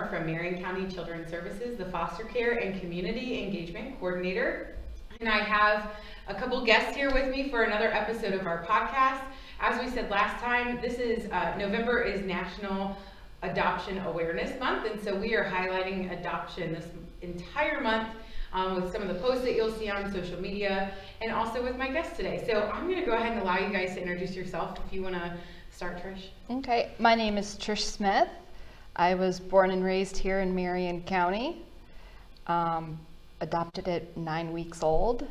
Moore from Marion County Children's Services, the Foster Care and Community Engagement Coordinator. And I have a couple guests here with me for another episode of our podcast. As we said last time, this is November is National Adoption Awareness Month, and so we are highlighting adoption this entire month with some of the posts that you'll see on social media and also with my guests today. So I'm going to go ahead and allow you guys to introduce yourself if you want to start, Trish. Okay, my name is Trish Smith. I was born and raised here in Marion County, adopted at 9 weeks old,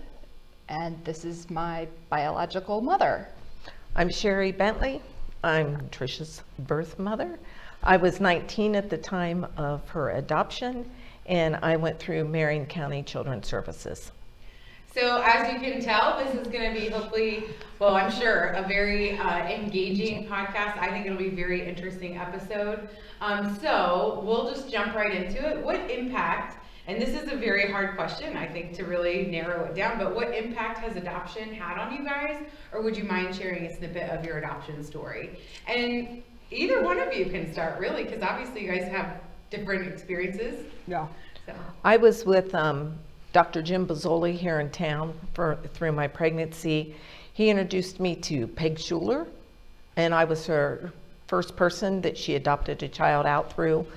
and this is my biological mother. I'm Sherry Bentley. I'm Trish's birth mother. I was 19 at the time of her adoption, and I went through Marion County Children's Services. So as you can tell, this is going to be hopefully, well, I'm sure, a very engaging podcast. I think it'll be a very interesting episode. So we'll just jump right into it. What impact, and this is a very hard question, I think, to really narrow it down, but what impact has adoption had on you guys? Or would you mind sharing a snippet of your adoption story? And either one of you can start, really, because obviously you guys have different experiences. Yeah. So. I was with Dr. Jim Bozzoli here in town through my pregnancy. He introduced me to Peg Schuler, and I was her first person that she adopted a child out through.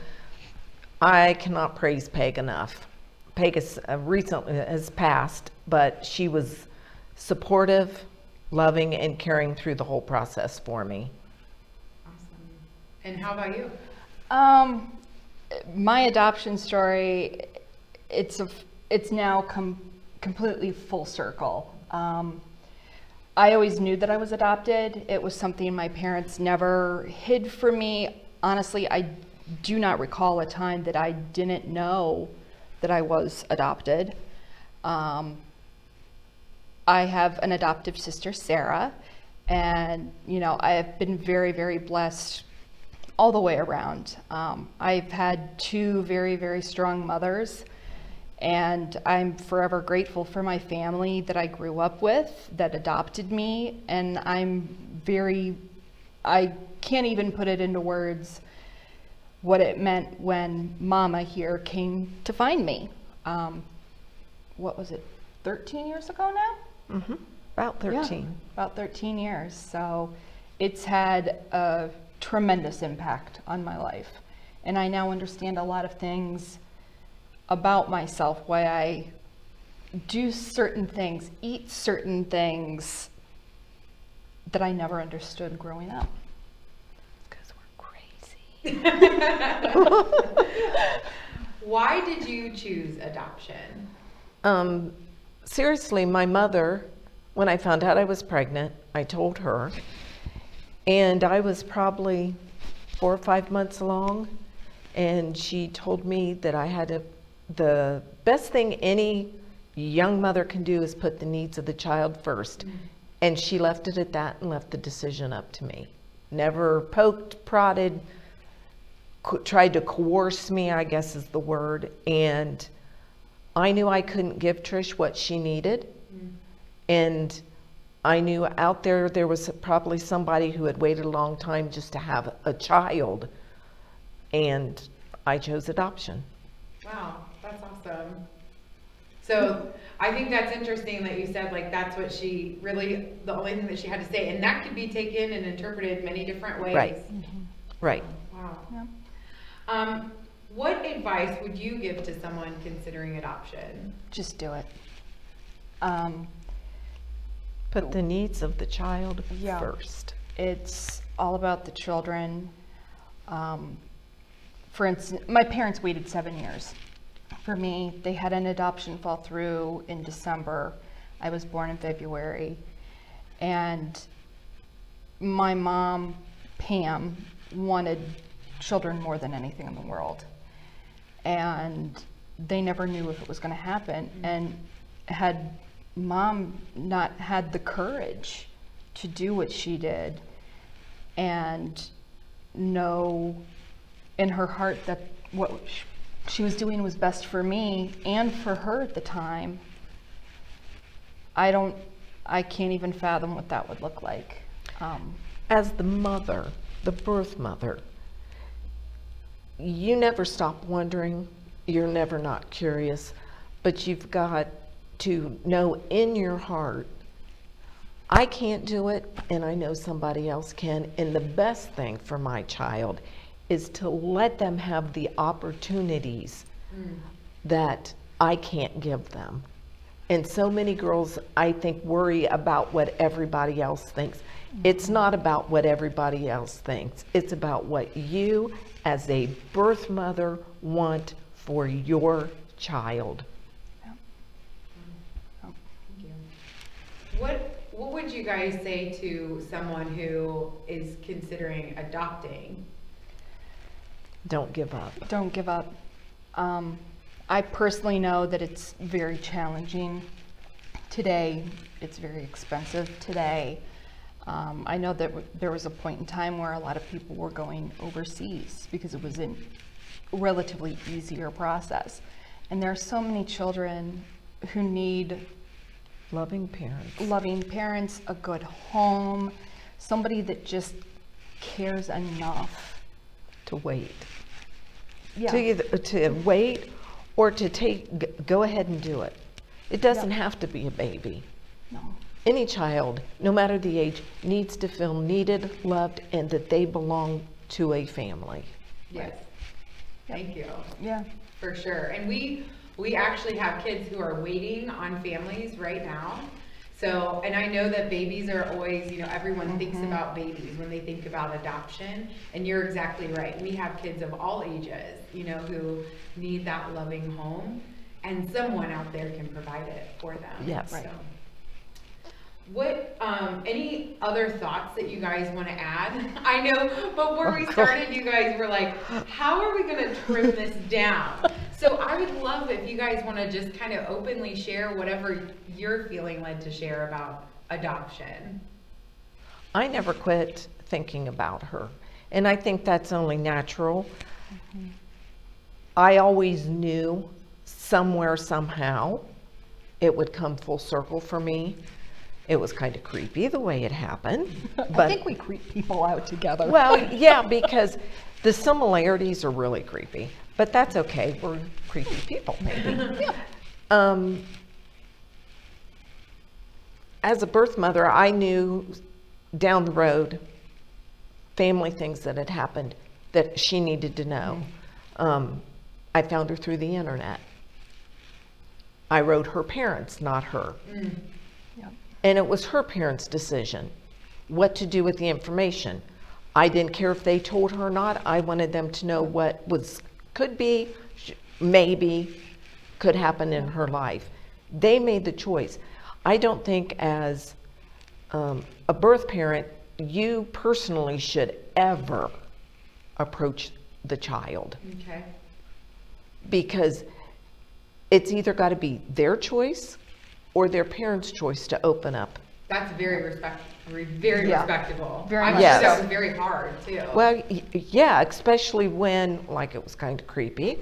I cannot praise Peg enough. Peg has recently has passed, but she was supportive, loving, and caring through the whole process for me. Awesome. And how about you? My adoption story, it's now completely full circle. I always knew that I was adopted. It was something my parents never hid from me. Honestly, I do not recall a time that I didn't know that I was adopted. I have an adoptive sister, Sarah, and I have been very, very blessed all the way around. I've had two very, very strong mothers, and I'm forever grateful for my family that I grew up with, that adopted me, and I can't even put it into words what it meant when Mama here came to find me. What was it, 13 years ago now? Mm-hmm. About 13. Yeah, about 13 years. So it's had a tremendous impact on my life. And I now understand a lot of things about myself, why I do certain things, eat certain things that I never understood growing up. Because we're crazy. Why did you choose adoption? Seriously, my mother, when I found out I was pregnant, I told her, and I was probably 4 or 5 months along, and she told me that the best thing any young mother can do is put the needs of the child first. Mm-hmm. And she left it at that and left the decision up to me. Never poked, prodded, tried to coerce me, I guess is the word. And I knew I couldn't give Trish what she needed. Mm-hmm. And I knew out there was probably somebody who had waited a long time just to have a child. And I chose adoption. Wow, that's awesome. So I think that's interesting that you said, like, that's what she really, the only thing that she had to say. And that could be taken and interpreted many different ways. Right. Mm-hmm. Right. Wow. Yeah. What advice would you give to someone considering adoption? Just do it. Put the needs of the child first. It's all about the children. For instance, my parents waited 7 years for me. They had an adoption fall through in December. I was born in February. And my mom, Pam, wanted children more than anything in the world. And they never knew if it was going to happen. Mm-hmm. And had Mom not had the courage to do what she did and know in her heart that what she was doing was best for me and for her at the time, I can't even fathom what that would look like. As the mother, the birth mother, you never stop wondering, you're never not curious, but you've got to know in your heart, I can't do it, and I know somebody else can, and the best thing for my child is to let them have the opportunities that I can't give them. And so many girls, I think, worry about what everybody else thinks. It's not about what everybody else thinks. It's about what you, as a birth mother, want for your child. What would you guys say to someone who is considering adopting? Don't give up. Don't give up. I personally know that it's very challenging today. It's very expensive today. I know that there was a point in time where a lot of people were going overseas because it was a relatively easier process. And there are so many children who need Loving parents, a good home, somebody that just cares enough to wait. Yeah. To wait or to go ahead and do it. It doesn't have to be a baby. No. Any child, no matter the age, needs to feel needed, loved, and that they belong to a family. Yes. Thank you. Yeah. For sure. And we actually have kids who are waiting on families right now. So, and I know that babies are always, everyone thinks about babies when they think about adoption. And you're exactly right. We have kids of all ages, who need that loving home. And someone out there can provide it for them. Yes. So. What, any other thoughts that you guys want to add? I know before we started, you guys were like, how are we going to trim this down? So I would love if you guys want to just kind of openly share whatever you're feeling led to share about adoption. I never quit thinking about her. And I think that's only natural. I always knew somewhere, somehow, it would come full circle for me. It was kind of creepy the way it happened. But, I think we creep people out together. Well, yeah, because the similarities are really creepy. But that's okay. We're creepy people, maybe. Yeah. As a birth mother, I knew down the road family things that had happened that she needed to know. I found her through the internet. I wrote her parents, not her. Yep. And it was her parents' decision what to do with the information. I didn't care if they told her or not. I wanted them to know what could be, maybe, could happen in her life. They made the choice. I don't think as a birth parent, you personally should ever approach the child. Okay. Because it's either got to be their choice or their parents' choice to open up. That's very respectable. Very I'm much sure so. that was very hard too. Well, yeah, especially when, like, it was kind of creepy.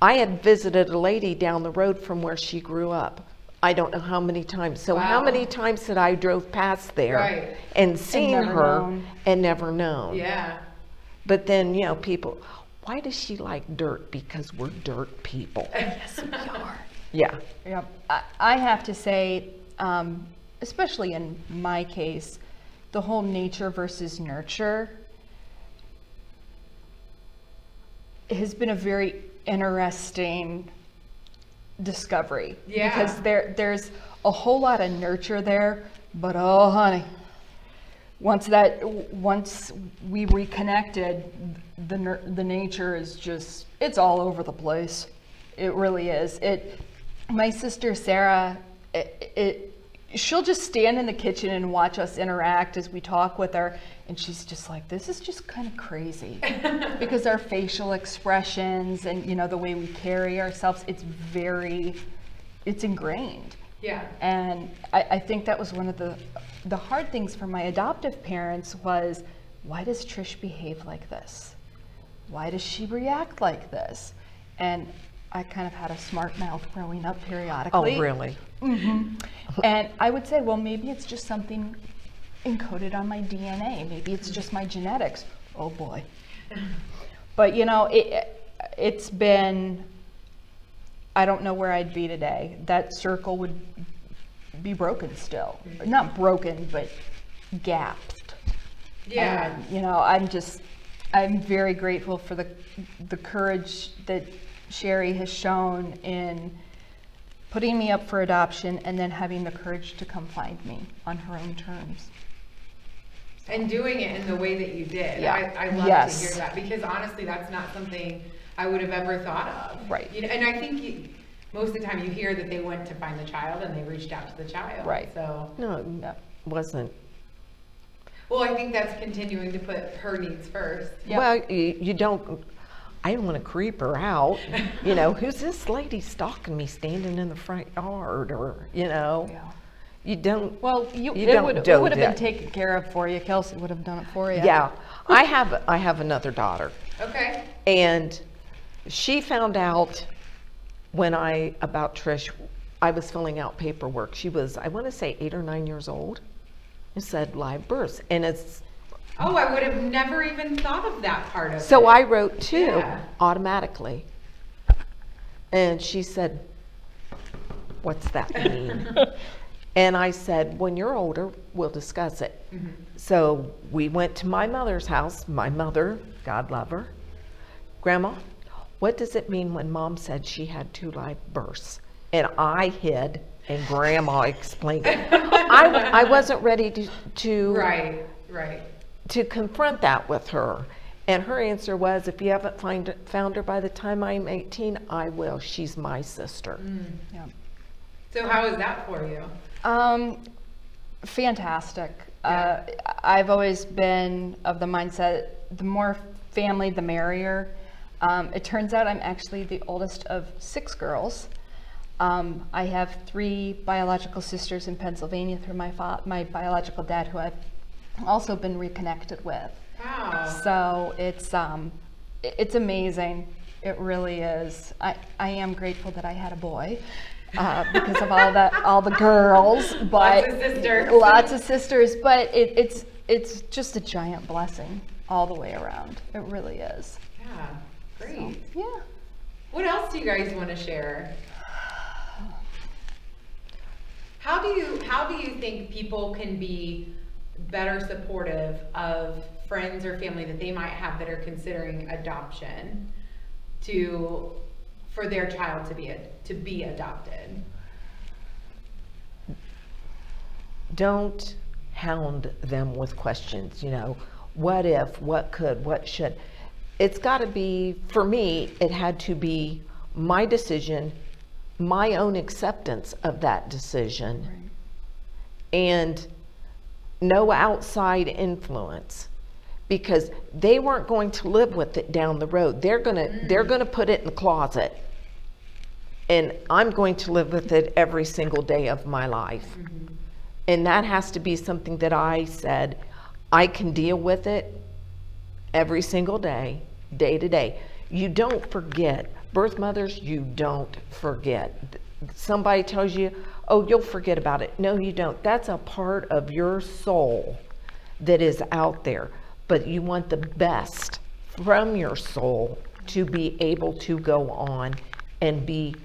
I had visited a lady down the road from where she grew up. I don't know how many times. So how Wow. many times that I drove past there Right. and seen never her known. and never known. Yeah. But then, people, why does she like dirt? Because we're dirt people. Yes, we are. Yeah. Yep. I have to say, especially in my case, the whole nature versus nurture has been a very interesting discovery. Yeah. Because there's a whole lot of nurture there, but oh honey, once we reconnected, the nature is just, it's all over the place. It really is. My sister Sarah, she'll just stand in the kitchen and watch us interact as we talk with her, and she's just like, this is just kind of crazy. Because our facial expressions and the way we carry ourselves, it's ingrained. Yeah. And I think that was one of the hard things for my adoptive parents was, why does Trish behave like this? Why does she react like this? And I kind of had a smart mouth growing up periodically. Oh, really? Mm-hmm. And I would say, well, maybe it's just something encoded on my DNA. Maybe it's just my genetics. Oh boy. But it's been, I don't know where I'd be today. That circle would be broken still. Not broken, but gapped. Yeah. And, I'm very grateful for the courage that Sherry has shown in putting me up for adoption and then having the courage to come find me on her own terms. And doing it in the way that you did. Yeah. I love Yes. to hear that, because honestly, that's not something I would have ever thought of. Right. And I think most of the time you hear that they went to find the child and they reached out to the child. Right. So, No, it wasn't. well, I think that's continuing to put her needs first. Yep. Well, you don't, I don't want to creep her out. Who's this lady stalking me standing in the front yard? Or, Yeah. you don't. Well, You it don't would do have been that. taken care of for you. Kelsey would have done it for you. Yeah, I have another daughter, Okay. and she found out about Trish. I was filling out paperwork. She was, I want to say, 8 or 9 years old. It said live births, and it's Oh, I would have never even thought of that part of it. so I wrote 2 Yeah. automatically, and she said, "What's that mean?" And I said, "When you're older, we'll discuss it." Mhm. So we went to my mother's house. My mother, God love her, Grandma, what does it mean when Mom said she had 2 live births? And I hid, and Grandma explained it. I wasn't ready to Right. to confront that with her. And her answer was, if you haven't found her by the time I'm 18, I will. She's my sister. Yeah. So how is that for you? Fantastic. Yeah. I've always been of the mindset, the more family, the merrier. It turns out I'm actually the oldest of 6 girls. I have 3 biological sisters in Pennsylvania through my biological dad, who I've also been reconnected with. Wow. So it's amazing. It really is. I am grateful that I had a boy, because of all the girls, but Lots of sisters. lots of sisters. But it's just a giant blessing all the way around. It really is. Yeah. Great. Yeah. What else do you guys want to share? How do you think people can be better supportive of friends or family that they might have that are considering adoption for their child to be adopted? Don't hound them with questions, what if, what could, what should. It's got to be, for me, it had to be my decision, my own acceptance of that decision, and no outside influence, because they weren't going to live with it down the road. They're gonna put it in the closet, and I'm going to live with it every single day of my life. And that has to be something that I said, I can deal with it every single day, day to day. You don't forget. Birth mothers, you don't forget. Somebody tells you, oh, you'll forget about it. No, you don't. That's a part of your soul that is out there. But you want the best from your soul to be able to go on and be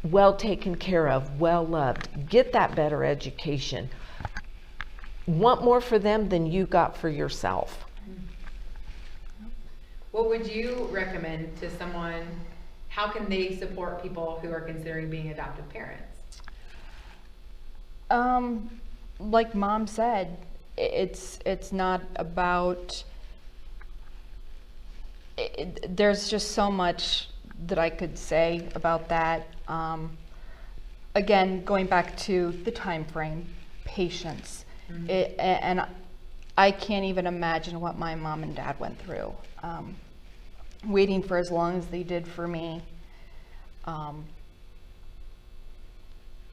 well taken care of, well loved. Get that better education. Want more for them than you got for yourself. What would you recommend to someone? How can they support people who are considering being adoptive parents? Like Mom said, it's not about. There's just so much that I could say about that. Again, going back to the time frame, patience, and I can't even imagine what my mom and dad went through. Waiting for as long as they did for me.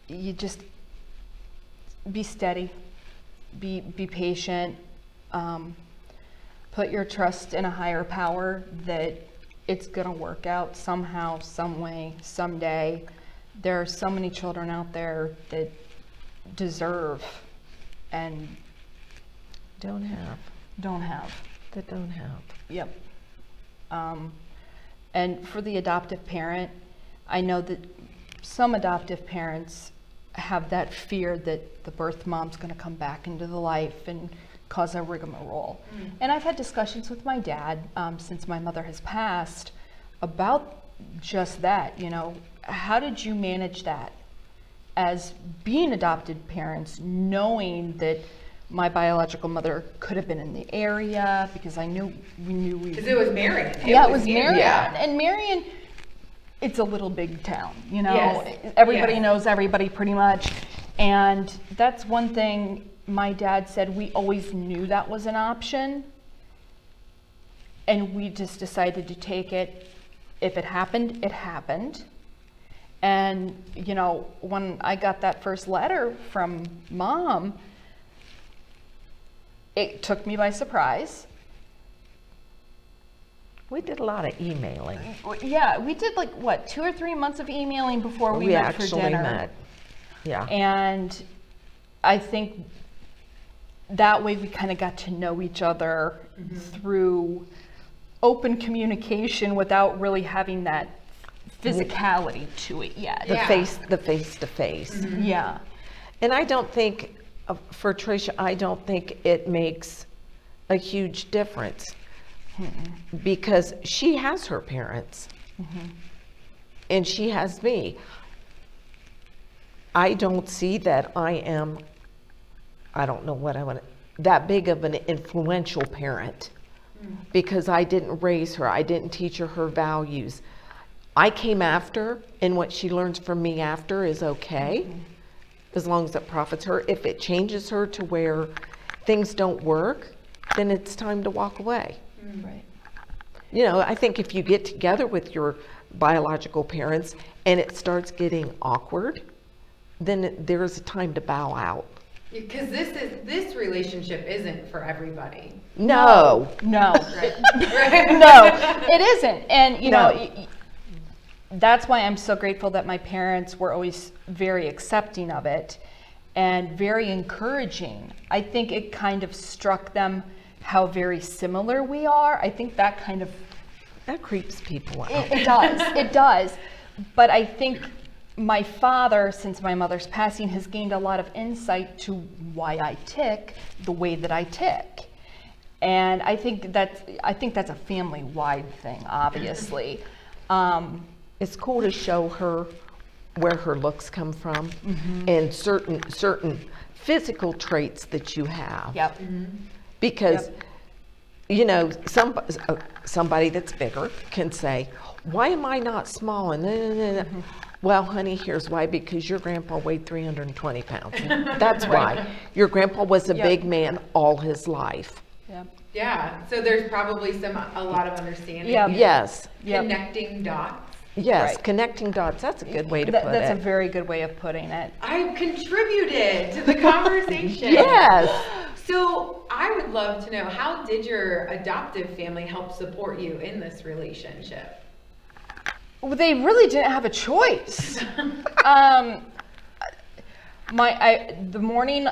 You just be steady, be patient, put your trust in a higher power that it's gonna work out somehow, some way, someday. There are so many children out there that deserve and Don't have. don't have. That don't have. Yep. And for the adoptive parent, I know that some adoptive parents have that fear that the birth mom's going to come back into the life and cause a rigmarole. And I've had discussions with my dad since my mother has passed about just that. You know, how did you manage that as being adopted parents, knowing that my biological mother could have been in the area, because we knew Because it was Marion. it was Marion. Yeah. And Marion, it's a little big town, you know. Yes. Everybody Yes. knows everybody pretty much. And that's one thing my dad said, we always knew that was an option. And we just decided to take it. If it happened, it happened. And, you know, when I got that first letter from Mom, it took me by surprise. We did a lot of emailing. Yeah, we did like, what, 2 or 3 months of emailing before we met for actually dinner. met. Yeah. And I think that way we kind of got to know each other through open communication without really having that physicality to it yet. The Yeah. face to face. Yeah. And I don't think, for Tricia, I don't think it makes a huge difference because she has her parents and she has me. I don't see that I don't know what I want, that big of an influential parent because I didn't raise her. I didn't teach her values. I came after, and what she learns from me after is okay, as long as it profits her. If it changes her to where things don't work, then it's time to walk away. Right. You know, I think if you get together with your biological parents and it starts getting awkward, then there's a time to bow out. Because this relationship isn't for everybody. No. No. Right. No, it isn't. And, you No. know, that's why I'm so grateful that my parents were always very accepting of it and very encouraging. I think it kind of struck them how very similar we are. I think that kind of, That creeps people out. it does, it does. But I think my father, since my mother's passing, has gained a lot of insight to why I tick the way that I tick. And I think that's a family-wide thing, obviously. It's cool to show her where her looks come from and certain physical traits that you have. Yep. Because, you know, somebody that's bigger can say, why am I not small? And well, honey, here's why. Because your grandpa weighed 320 pounds. That's why. Your grandpa was a Yep. big man all his life. Yep. Yeah. So there's probably a lot of understanding. Yeah. Yes. Yep. Connecting dots. Yes. Right. Connecting dots. That's a good way to put That's it. a very good way of putting it. I've contributed to the conversation. Yes. So I would love to know, how did your adoptive family help support you in this relationship? Well, they really didn't have a choice. The morning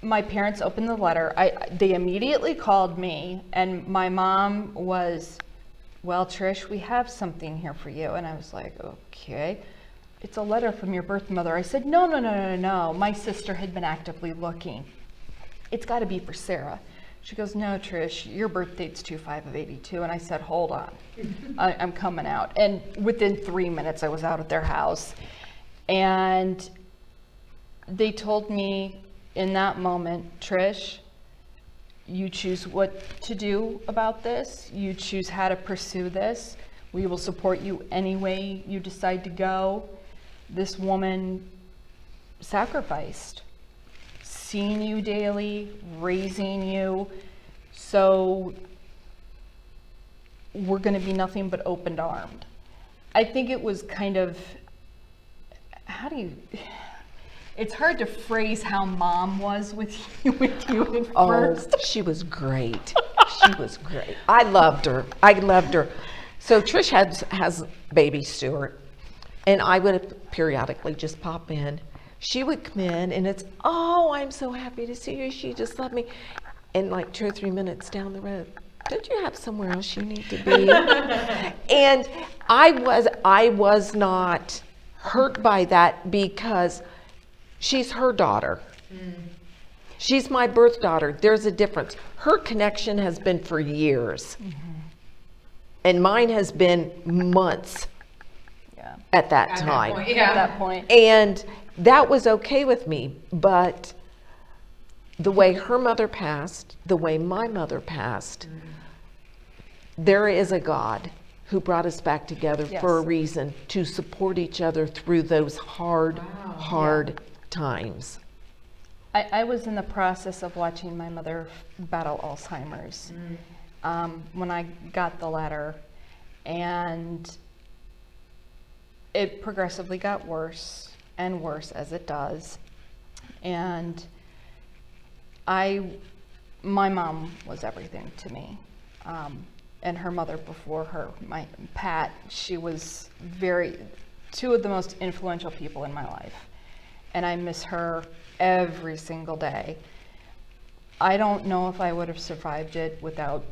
my parents opened the letter, they immediately called me, and my mom was, well, Trish, we have something here for you. And I was like, okay. It's a letter from your birth mother. I said, no. My sister had been actively looking. It's got to be for Sarah. She goes, no, Trish, your birth date's 2/5 of 82. And I said, hold on, I'm coming out. And within 3 minutes, I was out at their house. And they told me in that moment, Trish, you choose what to do about this. You choose how to pursue this. We will support you any way you decide to go. This woman sacrificed, seeing you daily, raising you. So we're going to be nothing but open-armed. I think it was kind of, it's hard to phrase how Mom was with you at first. Oh, she was great. She was great. I loved her. So Trish has baby Stuart, and I would periodically just pop in. She would come in, and it's, oh, I'm so happy to see you. She just loved me. And like 2 or 3 minutes down the road, don't you have somewhere else you need to be? And I was not hurt by that because she's her daughter. She's my birth daughter. There's a difference. Her connection has been for years. And mine has been months Yeah. at that At that time. point, At yeah. that point. And that was okay with me. But the way her mother passed, the way my mother passed, there is a God who brought us back together for a Yes. reason, to support each other through those hard, Wow. hard times. I was in the process of watching my mother battle Alzheimer's when I got the letter, and it progressively got worse and worse, as it does. And my mom was everything to me, and her mother before her, my Pat. She was two of the most influential people in my life, and I miss her every single day. I don't know if I would have survived it without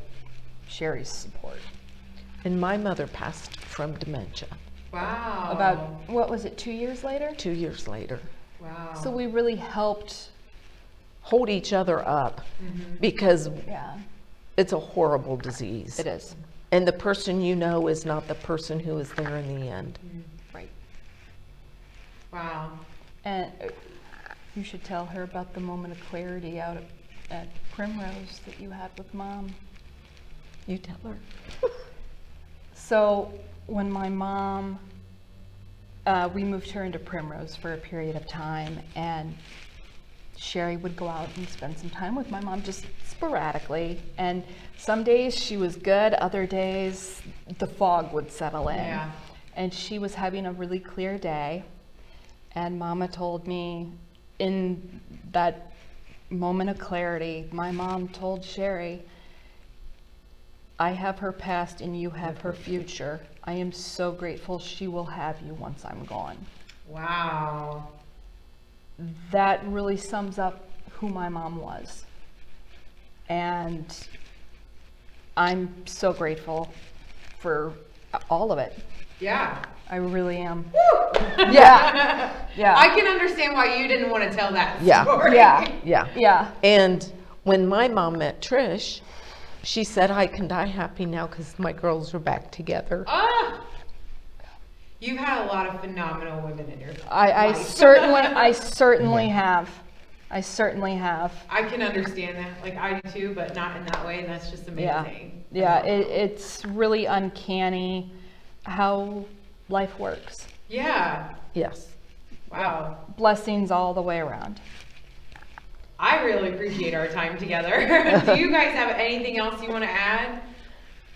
Sherry's support. And my mother passed from dementia Wow. About, what was it, 2 years later? 2 years later. Wow. So we really helped. Hold each other up because Yeah, it's a horrible disease. it is. And the person you know is not the person who is there in the end. Right. Wow. And you should tell her about the moment of clarity out at Primrose that you had with Mom. You tell her. So when my mom, we moved her into Primrose for a period of time, and Sherry would go out and spend some time with my mom just sporadically. And some days she was good, other days the fog would settle in. Yeah. And she was having a really clear day. And Mama told me in that moment of clarity, my mom told Sherry, I have her past and you have her future. I am so grateful she will have you once I'm gone. Wow. That really sums up who my mom was. And I'm so grateful for all of it. Yeah. I really am. Yeah. Yeah. I can understand why you didn't want to tell that Yeah. story. Yeah. Yeah. Yeah. And when my mom met Trish, she said, I can die happy now because my girls are back together. Ah. You've had a lot of phenomenal women in your I life. certainly have. I certainly have. I can understand that. Like I do too, but not in that way, and that's just amazing. Yeah. It's really uncanny how life works. Yeah. Yes. Wow. Blessings all the way around. I really appreciate our time together. Do you guys have anything else you want to add?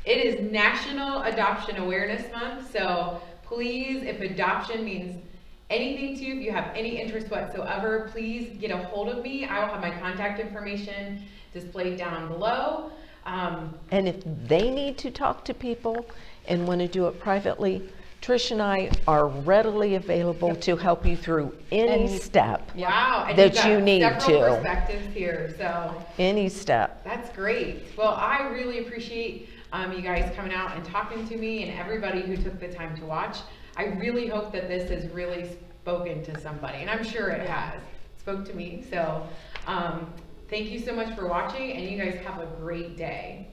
It is National Adoption Awareness Month, so please, if adoption means anything to you, if you have any interest whatsoever, please get a hold of me. I will have my contact information displayed down below. And if they need to talk to people and want to do it privately, Trish and I are readily available to help you through any step. Wow. And That you've got you need several to. perspectives here, so Any step. that's great. Well, I really appreciate you guys coming out and talking to me and everybody who took the time to watch. I really hope that this has really spoken to somebody, and I'm sure it has. It spoke to me. So thank you so much for watching, and you guys have a great day.